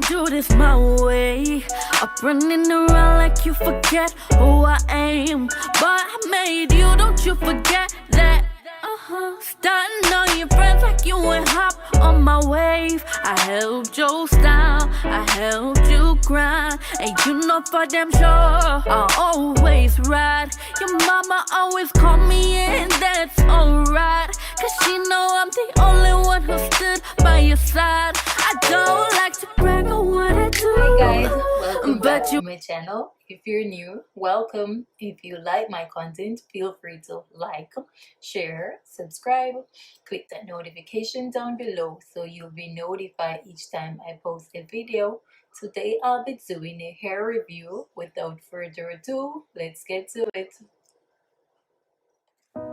do this my way. Up running around like you forget who I am. But I made you, don't you forget that. Starting on your friends like you ain't hop on my wave. I helped your style, I helped you grind. And you know for damn sure I'll always ride. Your mama always call me and that's alright. Cause she know I'm the only one who stood by your side. I don't like to brag on what I do. Hi guys, welcome back to my channel. If you're new, welcome. If you like my content, feel free to like, share, subscribe, click that notification down below so you'll be notified each time I post a video. Today I'll be doing a hair review. Without further ado, let's get to it.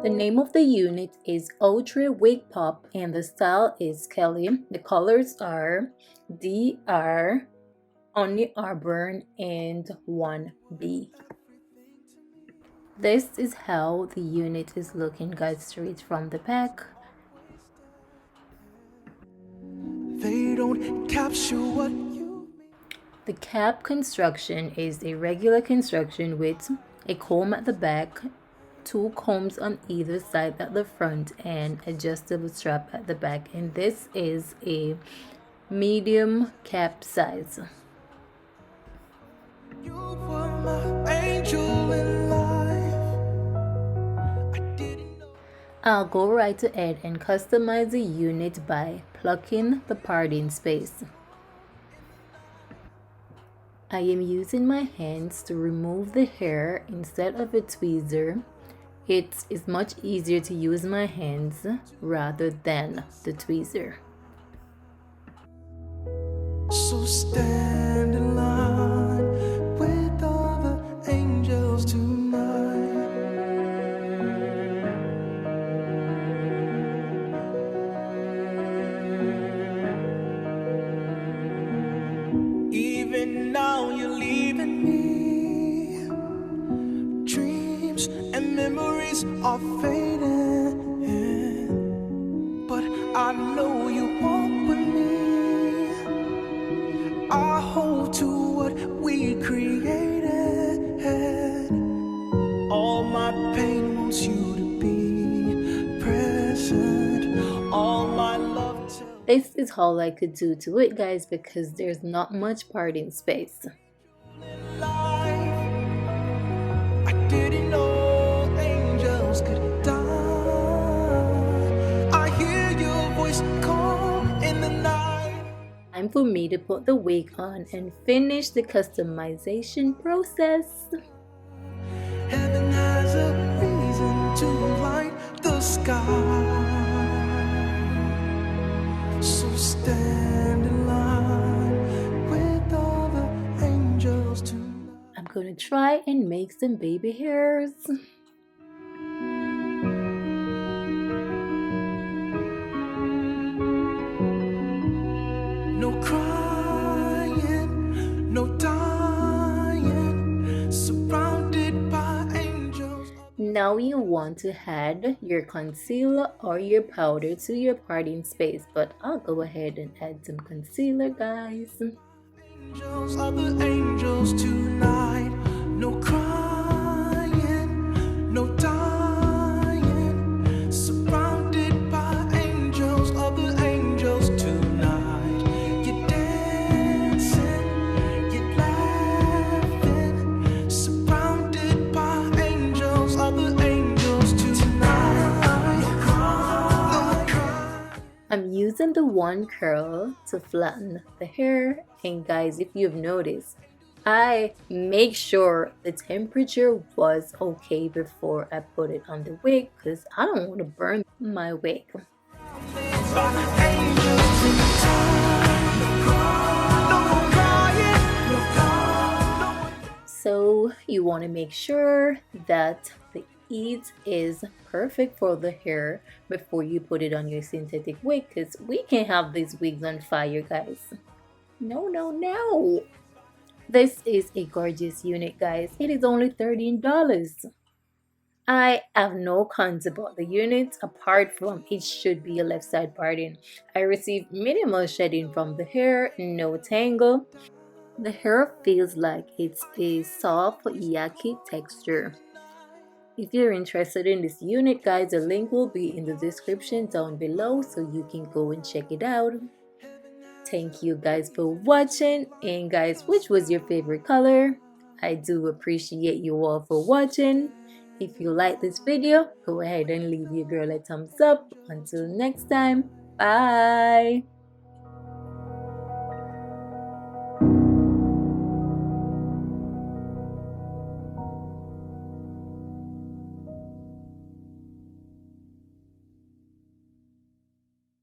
The name of the unit is Outre WigPop and the style is Kelly. The colors are DR, Only Auburn, and 1B. This is how the unit is looking, guys, straight from the back. They don't capture what you... The cap construction is a regular construction with a comb at the back, 2 combs on either side at the front, and adjustable strap at the back. And this is a medium cap size. You were my angel in life. I didn't know. I'll go right ahead and customize the unit by plucking the parting space. I am using my hands to remove the hair instead of a tweezer. It is much easier to use my hands rather than the tweezer. So stand in line with all the angels tonight. Even now you're leaving me. Dreams and memories are fading, but I know you won't with me. I hold to what we created. All my pain wants you to be present. All my love tells This is all I could do to it, guys, because there's not much parting space. life. I didn't know angels could die. I hear your voice call in the night. Time for me to put the wig on and finish the customization process. Heaven has a reason to light the sky. So stand in line with all the angels tonight. I'm gonna try and make some baby hairs. No crying, no dying, surrounded by angels. Now you want to add your concealer or your powder to your parting space, but I'll go ahead and add some concealer, guys. Angels are the angels tonight. No crying, no dying, surrounded by angels are the angels tonight. You're dancing, you're laughing, surrounded by angels are the angels tonight. No crying. I'm using the one curl to flatten the hair, and guys, if you've noticed, I make sure the temperature was okay before I put it on the wig because I don't want to burn my wig. So you want to make sure that the heat is perfect for the hair before you put it on your synthetic wig, because we can't have these wigs on fire, guys. No, no, no. This is a gorgeous unit, guys. It is only $13. I have no cons about the unit apart from it should be a left side parting. I received minimal shedding from the hair, no tangle. The hair feels like it's a soft, yucky texture. If you're interested in this unit, guys, the link will be in the description down below so you can go and check it out. Thank you guys for watching, and guys, which was your favorite color? I do appreciate you all for watching. If you like this video, go ahead and leave your girl a thumbs up. Until next time, bye!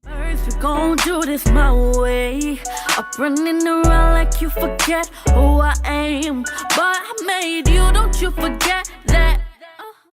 First, we gon' do this my way. Up running around like you forget who I am. But I made you, don't you forget that.